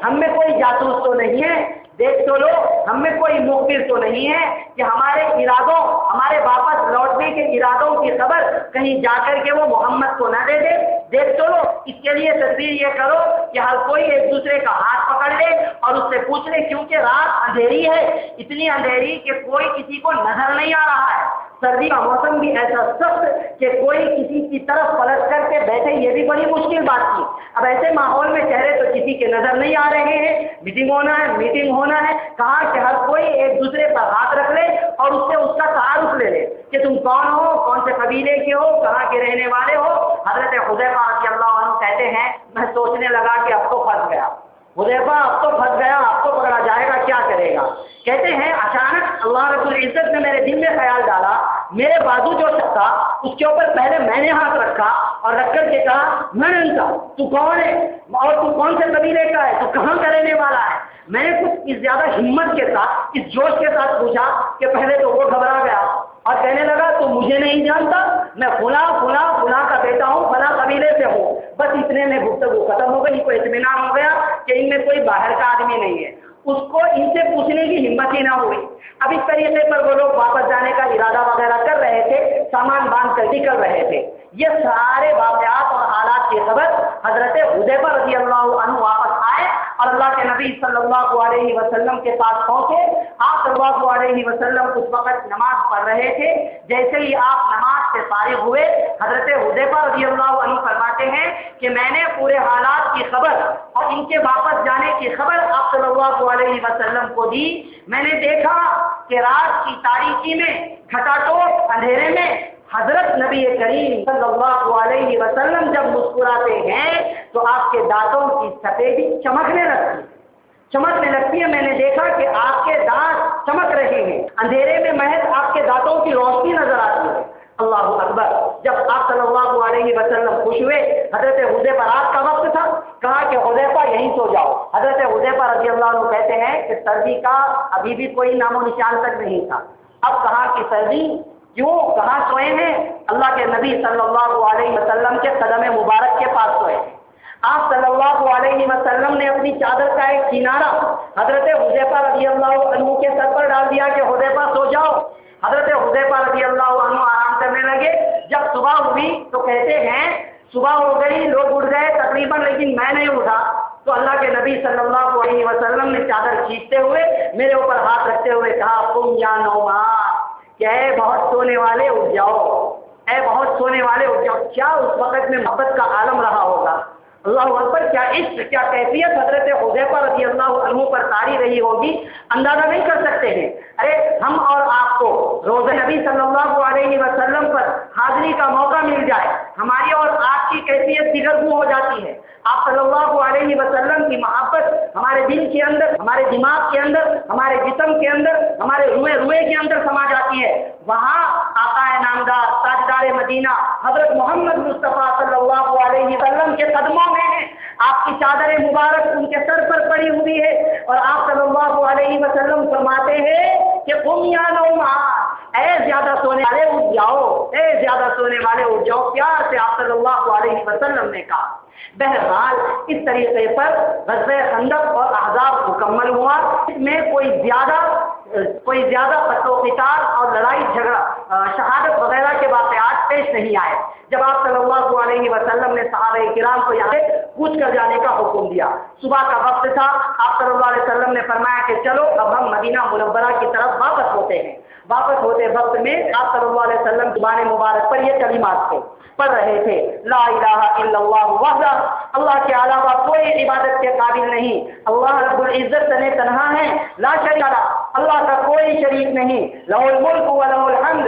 ہم میں کوئی جاسوس تو نہیں ہے، دیکھ تو لو ہم میں کوئی مخبر تو نہیں ہے کہ ہمارے ارادوں، ہمارے واپس لوٹنے کے ارادوں کی خبر کہیں جا کر کے وہ محمد کو نہ دے دے۔ دیکھ تو لو، اس کے لیے تدبیر یہ کرو کہ ہر کوئی ایک دوسرے کا ہاتھ پکڑ لے اور اس سے پوچھ لے، کیونکہ رات اندھیری ہے، اتنی اندھیری کہ کوئی کسی کو نظر نہیں آ رہا ہے، سردی کا موسم بھی ایسا سخت کہ کوئی کسی کی طرف پلٹ کر کے بیٹھے، یہ بھی بڑی مشکل بات تھی۔ اب ایسے ماحول میں چہرے تو کسی کے نظر نہیں آ رہے ہیں، میٹنگ ہونا ہے، میٹنگ ہونا ہے، کہا کہ ہر کوئی ایک دوسرے پر ہاتھ رکھ لے اور اس سے اس کا تعارف لے لے کہ تم کون ہو، کون سے قبیلے کے ہو، کہاں کے رہنے والے ہو۔ حضرت حذیفہ رضی اللہ عنہ کہتے ہیں میں سوچنے لگا کہ اب تو پھنس گیا، حذیفہ اب تو پھنس گیا، اب تو پکڑا جائے گا، کیا کرے گا۔ کہتے ہیں اچانک اللہ رب العزت نے میرے دل میں خیال ڈالا، میرے بازو جو تھا اس کے اوپر پہلے میں نے ہاتھ رکھا اور رکھ کر کے کہا میں نے کہا تو کون ہے اور تو کون سے قبیلے کا ہے، تو کہاں کا رہنے والا ہے۔ میں نے کچھ اس زیادہ ہمت کے ساتھ، اس جوش کے ساتھ پوچھا کہ پہلے تو وہ گھبرا گیا اور کہنے لگا تو مجھے نہیں جانتا، میں فلاں فلاں فلاں کا بیٹا ہوں، فلاں قبیلے سے ہوں۔ بس اتنے میں گفتگو ختم ہو گئی، کو اطمینان ہو گیا کہ ان میں کوئی باہر کا آدمی نہیں ہے، اس کو ان سے پوچھنے کی ہمت ہی نہ ہوئی۔ اب اس طریقے پر وہ لوگ واپس جانے کا ارادہ وغیرہ کر رہے تھے، سامان باندھ کر نکل رہے تھے۔ یہ سارے واقعات اور حالات کی خبر حضرت حذیفہ رضی اللہ عنہ واپس آئے اور اللہ کے نبی صلی اللہ علیہ وسلم کے پاس پہنچے۔ آپ صلی اللہ علیہ وسلم اس وقت نماز پڑھ رہے تھے۔ جیسے ہی آپ نماز سے فارغ ہوئے، حضرت حذیفہ رضی اللہ عنہ فرماتے ہیں کہ میں نے پورے حالات کی خبر اور ان کے واپس جانے کی خبر آپ صلی اللہ علیہ وسلم کو دی۔ میں نے دیکھا کہ رات کی تاریکی میں، کھٹاٹوٹ اندھیرے میں حضرت نبی کریم صلی اللہ علیہ وسلم جب مسکراتے ہیں تو آپ کے دانتوں کی سفیدی چمکنے لگتی ہے۔ میں نے دیکھا کہ آپ کے دانت چمک رہے ہیں، اندھیرے میں محض آپ کے دانتوں کی روشنی نظر آتی ہے۔ اللہ اکبر۔ جب آپ صلی اللہ علیہ وسلم خوش ہوئے، حضرت حذیفہ رات کا وقت تھا، کہا کہ حذیفہ یہیں سو جاؤ۔ حضرت حذیفہ رضی اللہ عنہ کہتے ہیں کہ سردی کا ابھی بھی کوئی نام و نشان تک نہیں تھا۔ اب کہا کہ سردی کیوں، کہاں سوئے ہیں؟ اللہ کے نبی صلی اللہ علیہ وسلم کے قدم مبارک کے پاس سوئے ہیں۔ آپ صلی اللہ علیہ وسلم نے اپنی چادر کا ایک کنارہ حضرت حذیفہ رضی اللہ عنہ کے سر پر ڈال دیا کہ حذیفہ سو جاؤ۔ حضرت حذیفہ رضی اللہ عنہ آرام کرنے لگے۔ جب صبح ہوئی تو کہتے ہیں صبح ہو گئی، لوگ اٹھ گئے تقریباً، لیکن میں نہیں اٹھا۔ تو اللہ کے نبی صلی اللہ علیہ وسلم نے چادر کھینچتے ہوئے میرے اوپر ہاتھ رکھتے ہوئے کہا قم یا نومان، کہ اے بہت سونے والے اٹھ جاؤ، اے بہت سونے والے اٹھ جاؤ۔ کیا اس وقت میں محبت کا عالم رہا ہوگا، اللہ اکبر، کیا عشق، کیا کیفیت حضرت حذیفہ رضی اللہ عنہ پر طاری رہی ہوگی، اندازہ نہیں کر سکتے ہیں۔ ارے ہم اور آپ کو روز نبی صلی اللہ علیہ وسلم پر حاضری کا موقع مل جائے، ہماری اور آپ کی کیفیت دیگر ہو جاتی ہے۔ آپ صلی اللہ علیہ وسلم کی محبت ہمارے دل کے اندر، ہمارے دماغ کے اندر، ہمارے جسم کے اندر، ہمارے روئے کے اندر سما جاتی ہے۔ وہاں آقا نامدار تاجدار مدینہ حضرت محمد مصطفیٰ صلی اللہ علیہ وسلم کے قدموں میں ہے، آپ کی چادر مبارک ان کے سر پر پڑی ہوئی ہے اور آپ صلی اللہ علیہ وسلم فرماتے ہیں کہ قم یا نومان، اے زیادہ سونے والے اٹھ جاؤ، اے زیادہ سونے والے اٹھ جاؤ، پیار سے آپ صلی اللہ علیہ وسلم نے کہا۔ بہرحال اس طریقے پر غزوہ خندق اور احزاب مکمل ہوا۔ اس میں کوئی زیادہ قتل و قتال اور لڑائی جھگڑا، شہادت وغیرہ کے واقعات پیش نہیں آئے۔ جب آپ صلی اللہ علیہ وسلم نے صحابہ کرام کو یہاں سے کوچ کر جانے کا حکم دیا، صبح کا وقت تھا، آپ صلی اللہ علیہ وسلم نے فرمایا کہ چلو اب ہم مدینہ منورہ کی طرف واپس ہوتے ہیں۔ واپس ہوتے وقت میں آپ صلی اللہ علیہ وسلم زبان مبارک پر یہ کلمات تھے پڑھ رہے تھے، لا الہ الا اللہ وحدہ، اللہ کے علاوہ کوئی عبادت کے قابل نہیں، اللہ رب العزت نے تنہا ہے، لا شریک لہ، اللہ کا کوئی شریک نہیں، لہ الملک و لہ الحمد،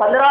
15,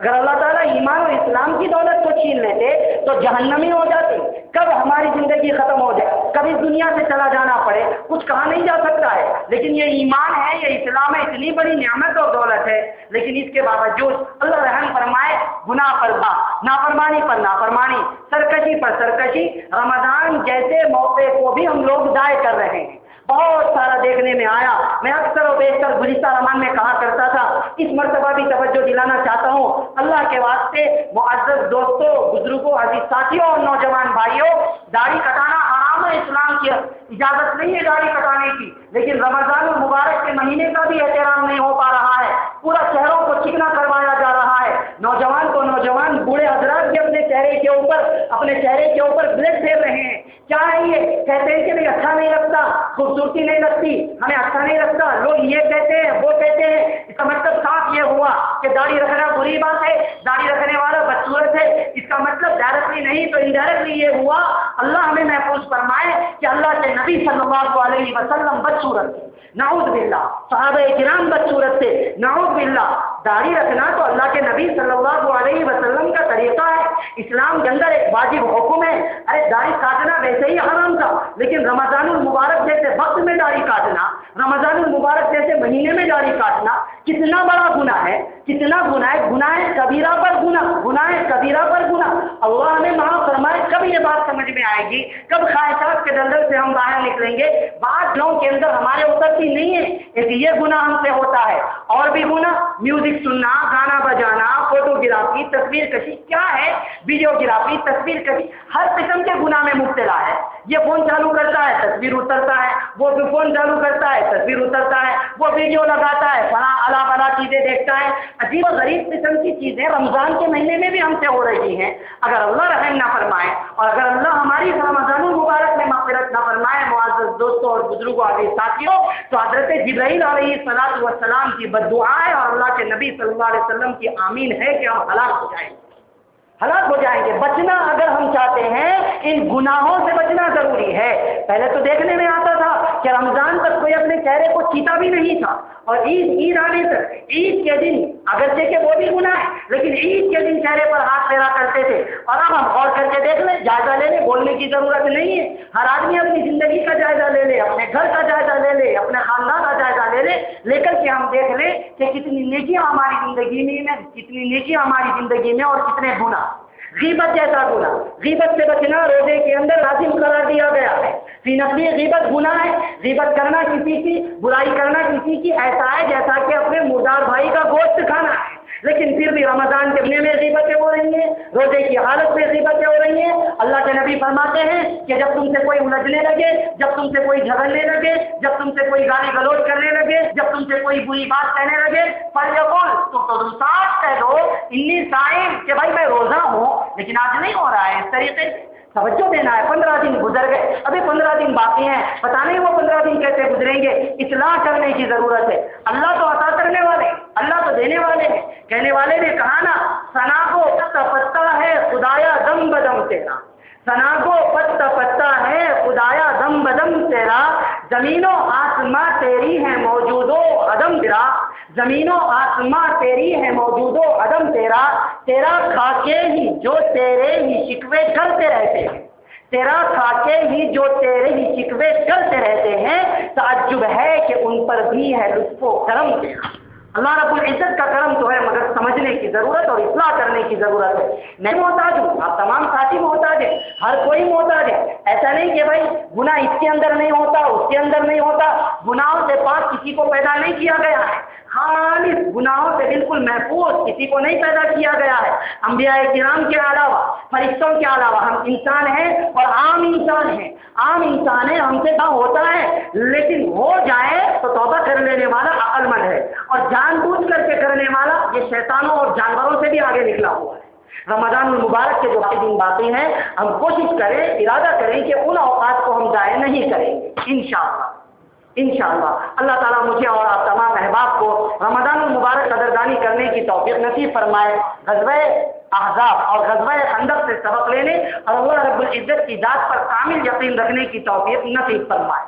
اگر اللہ تعالیٰ ایمان اور اسلام کی دولت کو چھین لیتے تو جہنمی ہو جاتے. کب ہماری زندگی ختم ہو جائے, کب اس دنیا سے چلا جانا پڑے, کچھ کہا نہیں جا سکتا ہے. لیکن یہ ایمان ہے, یہ اسلام ہے, اتنی بڑی نعمت اور دولت ہے, لیکن اس کے باوجود اللہ رحم فرمائے گناہ پر نافرمانی پر نافرمانی, سرکشی پر سرکشی, رمضان جیسے موقع کو بھی ہم لوگ ضائع کر رہے ہیں. بہت سارا دیکھنے میں آیا. میں اکثر و بیشتر گزشتہ رمضان میں کہا کرتا تھا, اس مرتبہ بھی توجہ دلانا چاہتا ہوں, اللہ کے واسطے معزز دوستوں, بزرگوں, عزیز ساتھیوں اور نوجوان بھائیوں, داڑھی کٹانا حرام ہے, اسلام کی اجازت نہیں ہے داڑھی کٹانے کی, لیکن رمضان المبارک کے مہینے کا بھی احترام نہیں ہو پا رہا ہے. پورا چہروں کو چکنا کروایا جا رہا ہے. نوجوان کو نوجوان, بوڑھے حضرات بھی اپنے چہرے کے اوپر بلیڈ پھیر رہے ہیں. کیا ہے یہ؟ کہتے ہیں کہ نہیں اچھا نہیں لگتا, خوبصورتی نہیں لگتی, ہمیں اچھا نہیں لگتا, لوگ یہ کہتے ہیں وہ کہتے ہیں. اس کا مطلب صاف یہ ہوا کہ داڑھی رکھنا بری بات ہے, داڑھی رکھنے والا بدصورت ہے. اس کا مطلب ڈائریکٹلی نہیں تو انڈائریکٹلی یہ ہوا. اللہ ہمیں محفوظ فرمائے کہ اللہ کے نبی صلی اللہ علیہ وسلم بدصورت تھے, نعوذ باللہ. صحابہ کرام بدصورت تھے, نعوذ باللہ. داڑھی رکھنا تو اللہ کے نبی صلی اللہ علیہ وسلم کا طریقہ ہے, اسلام کے اندر ایک واجب حکم ہے. ارے داڑھی کاٹنا ویسے ہی حرام تھا, لیکن رمضان المبارک جیسے وقت میں داڑھی کاٹنا, رمضان المبارک جیسے مہینے میں داڑھی کاٹنا کتنا بڑا گناہ ہے, کتنا گناہ ہے, گناہ کبیرہ پر گناہ, گناہ کبیرہ پر گناہ. اللہ نے معاف فرمائے. کب یہ بات سمجھ میں آئے گی, کب خواہشات کے دلدل سے ہم باہر نکلیں گے؟ بات لوگوں کے اندر ہمارے اترتی نہیں ہے. ایک یہ گناہ ہم سے ہوتا ہے, اور بھی گناہ, میوزک سننا, گانا بجانا, فوٹوگرافی, تصویر کشی, کیا ہے ویڈیوگرافی, تصویر کشی, ہر قسم کے گناہ میں مبتلا ہے. یہ فون چالو کرتا ہے, تصویر اترتا ہے, وہ بھی فون چالو کرتا ہے, تصویر اترتا ہے, وہ ویڈیو لگاتا ہے, فلاں الا بلا چیزیں دیکھتا ہے. عجیب و غریب قسم کی چیزیں رمضان کے مہینے میں بھی ہم سے ہو رہی ہیں. اگر اللہ رحم نہ فرمائے اور اگر اللہ ہماری رمضان المبارک میں مغفرت نہ فرمائے, معزز دوستوں اور بزرگوں, عزیز ساتھیوں, تو حضرت جبرائیل علیہ الصلوۃ والسلام کی بددعا ہے اور اللہ کے نبی صلی اللہ علیہ وسلم کی آمین ہے کہ ہم ہلاک ہو جائیں گے, ہلاک ہو جائیں گے. بچنا اگر ہم چاہتے ہیں, ان گناہوں سے بچنا ضروری ہے. پہلے تو دیکھنے میں آتا تھا کہ رمضان تک کوئی اپنے چہرے کو چیتا بھی نہیں تھا, اور عید آنے تک, عید کے دن اگرچہ کہ وہ بھی گناہ ہے, لیکن عید کے دن چہرے پر ہاتھ پھیرا کرتے تھے. اور اب ہم غور کر کے دیکھ لیں, جائزہ لے لیں, بولنے کی ضرورت نہیں ہے. ہر آدمی اپنی زندگی کا جائزہ لے لے, اپنے گھر کا جائزہ لے لے, اپنے خاندان کا جائزہ لے لے, لے کر کے ہم دیکھ لیں کہ کتنی نیکیاں ہماری زندگی میں, کتنی نیکیاں ہماری زندگی میں, اور کتنے گناہ. غیبت جیسا گناہ, غیبت سے بچنا روزے کے اندر لازم قرار دیا گیا ہے. فی نفسی غیبت گناہ ہے. غیبت کرنا کسی کی, برائی کرنا کسی کی, ایسا ہے جیسا کہ اپنے مردار بھائی کا گوشت کھانا ہے. لیکن پھر بھی رمضان کے مہینے میں غیبتیں ہو رہی ہیں, روزے کی حالت میں غیبتیں ہو رہی ہیں. اللہ کے نبی فرماتے ہیں کہ جب تم سے کوئی الجھنے لگے, جب تم سے کوئی جھگڑنے لگے, جب تم سے کوئی گالی گلوچ کرنے لگے, جب تم سے کوئی بری بات کہنے لگے, فَلْيَقُلْ, تو تم ساتھ کہہ دو, انی صائم, کہ بھائی میں روزہ ہوں لیکن آج نہیں ہو رہا ہے. اس طریقے سے توجہ دینا ہے. 15 دن گزر گئے, ابھی 15 دن باقی ہیں, پتہ نہیں وہ 15 دن کیسے گزریں گے. اصلاح کرنے کی ضرورت ہے. اللہ تو عطا کرنے والے, اللہ تو دینے والے ہیں. کہنے والے نے کہا نا, ثنا کو پتا پتا ہے خدایا دم بدم تیرا, ثنا کو پتا پتا ہے خدایا دم بدم تیرا, زمین و آسماں تیری ہے موجود و عدم تیرا, زمین و آسماں تیری ہے موجود و عدم تیرا, تیرا کھا کے ہی جو تیرے ہی شکوے کرتے رہتے ہیں, تیرا کھا کے ہی جو تیرے ہی شکوے کرتے رہتے ہیں, تعجب ہے کہ ان پر بھی ہے لطف و کرم تیرا. اللہ رب العزت کا کرم تو ہے, مگر سمجھنے کی ضرورت اور اصلاح کرنے کی ضرورت ہے. میں محتاج ہوں, آپ تمام ساتھی محتاج ہیں, ہر کوئی محتاج ہے. ایسا نہیں کہ بھائی گناہ اس کے اندر نہیں ہوتا, اس کے اندر نہیں ہوتا. گناہوں سے پاک کسی کو پیدا نہیں کیا گیا ہے, خالص گناہوں سے بالکل محفوظ کسی کو نہیں پیدا کیا گیا ہے. انبیاء کرام کے علاوہ, فرشتوں کے علاوہ ہم انسان ہیں اور عام انسان ہیں. عام انسان ہے, ہم سے کام ہوتا ہے, لیکن ہو جائے تو توبہ کر لینے والا عقل مند ہے, اور جان بوجھ کر کے کرنے والا یہ شیطانوں اور جانوروں سے بھی آگے نکلا ہوا ہے. رمضان المبارک کے جو دن باقی ہیں, ہم کوشش کریں, ارادہ کریں کہ ان اوقات کو ہم ضائع نہیں کریں گے انشاءاللہ. انشاءاللہ اللہ تعالیٰ مجھے اور آپ تمام احباب کو رمضان المبارک قدردانی کرنے کی توفیق نصیب فرمائے. غزوہ احزاب اور غزوہ خندق سے سبق لینے اور اللہ رب العزت کی ذات پر کامل یقین رکھنے کی توفیق نصیب فرمائے.